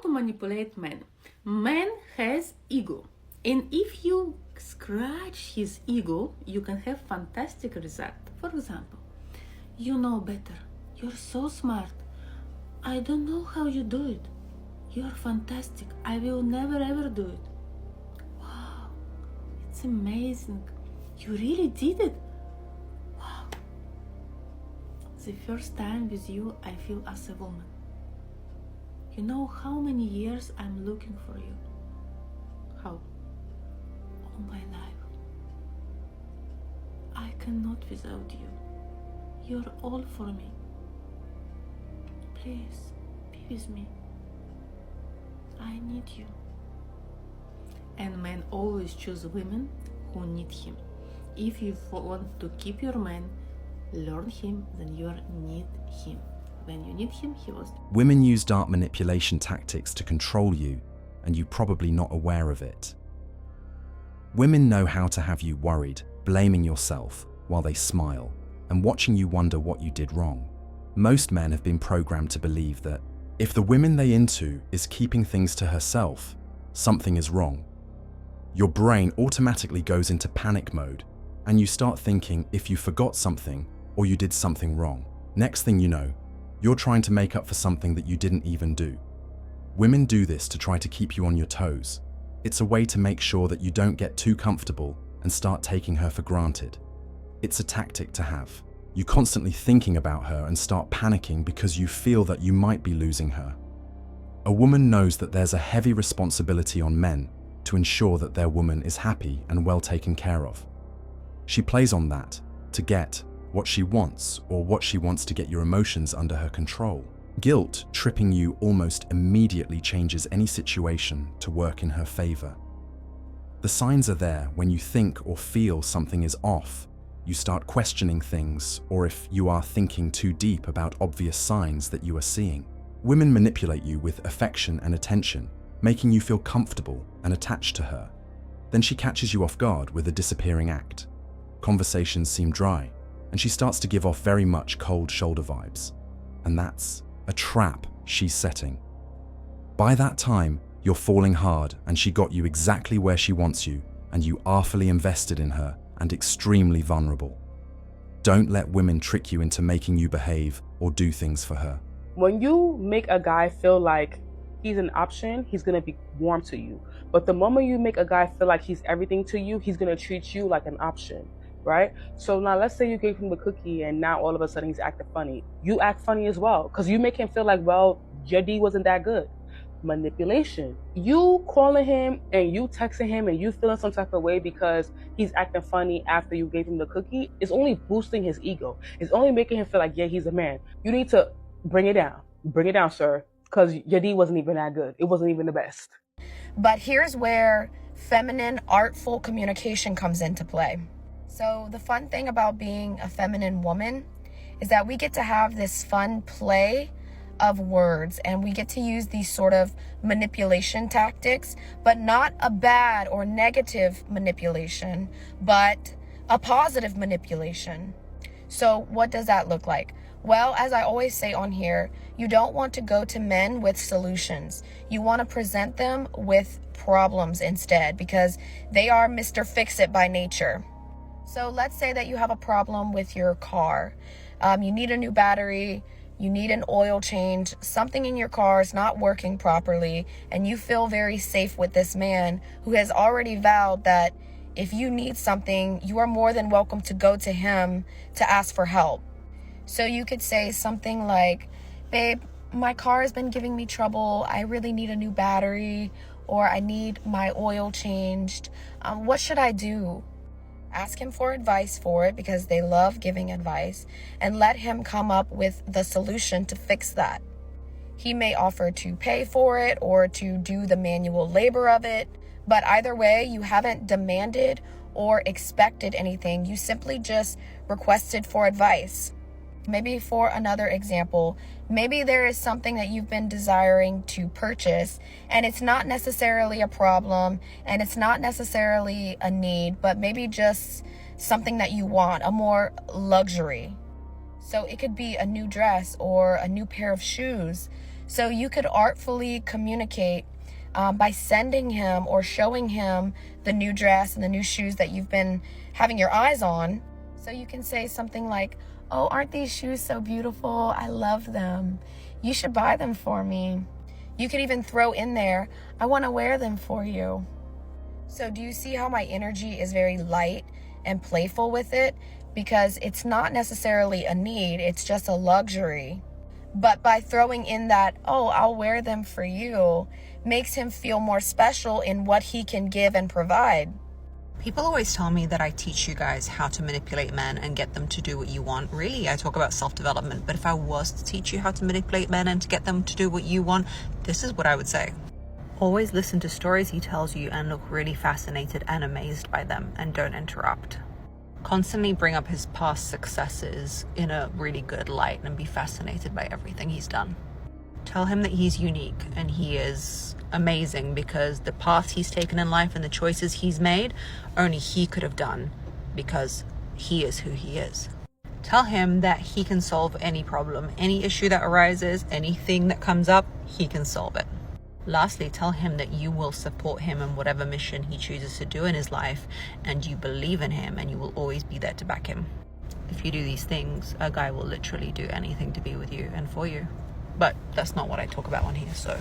to manipulate men. Man has ego, and if you scratch his ego, you can have fantastic result. For example, you know better. You're so smart. I don't know how you do it. You're fantastic. I will never ever do it. Wow, it's amazing. You really did it. Wow. The first time with you, I feel as a woman. You know how many years I'm looking for you? How? All my life. I cannot without you. You're all for me. Please, be with me. I need you. And men always choose women who need him. If you want to keep your man, learn him, then you need him. When you need him, he was. Women use dark manipulation tactics to control you, and you're probably not aware of it. Women know how to have you worried, blaming yourself while they smile, and watching you wonder what you did wrong. Most men have been programmed to believe that if the women they into is keeping things to herself, something is wrong. Your brain automatically goes into panic mode, and you start thinking if you forgot something or you did something wrong. Next thing you know, you're trying to make up for something that you didn't even do. Women do this to try to keep you on your toes. It's a way to make sure that you don't get too comfortable and start taking her for granted. It's a tactic to have. You constantly thinking about her and start panicking because you feel that you might be losing her. A woman knows that there's a heavy responsibility on men to ensure that their woman is happy and well taken care of. She plays on that to get what she wants, or what she wants to get your emotions under her control. Guilt tripping you almost immediately changes any situation to work in her favor. The signs are there when you think or feel something is off. You start questioning things, or if you are thinking too deep about obvious signs that you are seeing. Women manipulate you with affection and attention, making you feel comfortable and attached to her. Then she catches you off guard with a disappearing act. Conversations seem dry, and she starts to give off very much cold shoulder vibes. And that's a trap she's setting. By that time, you're falling hard, and she got you exactly where she wants you, and you are fully invested in her and extremely vulnerable. Don't let women trick you into making you behave or do things for her. When you make a guy feel like he's an option, he's gonna be warm to you. But the moment you make a guy feel like he's everything to you, he's gonna treat you like an option, right? So now let's say you gave him the cookie and now all of a sudden he's acting funny. You act funny as well, because you make him feel like, well, your D wasn't that good. Manipulation. You calling him and you texting him and you feeling some type of way because he's acting funny after you gave him the cookie is only boosting his ego. It's only making him feel like, yeah, he's a man. You need to bring it down. Bring it down, sir, because your D wasn't even that good. It wasn't even the best. But here's where feminine, artful communication comes into play. So the fun thing about being a feminine woman is that we get to have this fun play of words, and we get to use these sort of manipulation tactics, but not a bad or negative manipulation, but a positive manipulation. So what does that look like? Well, as I always say on here, you don't want to go to men with solutions. You want to present them with problems instead, because they are Mr. Fix-It by nature. So let's say that you have a problem with your car. You need a new battery, you need an oil change, something in your car is not working properly, and you feel very safe with this man who has already vowed that if you need something, you are more than welcome to go to him to ask for help. So you could say something like, babe, my car has been giving me trouble. I really need a new battery, or I need my oil changed. What should I do? Ask him for advice for it, because they love giving advice, and let him come up with the solution to fix that. He may offer to pay for it or to do the manual labor of it, but either way, you haven't demanded or expected anything. You simply just requested for advice. Maybe for another example, maybe there is something that you've been desiring to purchase, and it's not necessarily a problem, and it's not necessarily a need, but maybe just something that you want, a more luxury. So it could be a new dress or a new pair of shoes. So you could artfully communicate by sending him or showing him the new dress and the new shoes that you've been having your eyes on. So you can say something like, oh, aren't these shoes so beautiful? I love them. You should buy them for me. You could even throw in there, I want to wear them for you. So do you see how my energy is very light and playful with it? Because it's not necessarily a need, it's just a luxury. But by throwing in that, oh, I'll wear them for you, makes him feel more special in what he can give and provide. People always tell me that I teach you guys how to manipulate men and get them to do what you want. Really, I talk about self-development, but if I was to teach you how to manipulate men and to get them to do what you want, this is what I would say. Always listen to stories he tells you and look really fascinated and amazed by them, and don't interrupt. Constantly bring up his past successes in a really good light and be fascinated by everything he's done. Tell him that he's unique and he is amazing because the path he's taken in life and the choices he's made, only he could have done because he is who he is. Tell him that he can solve any problem, any issue that arises, anything that comes up, he can solve it. Lastly, tell him that you will support him in whatever mission he chooses to do in his life, and you believe in him and you will always be there to back him. If you do these things, a guy will literally do anything to be with you and for you. But that's not what I talk about on here, so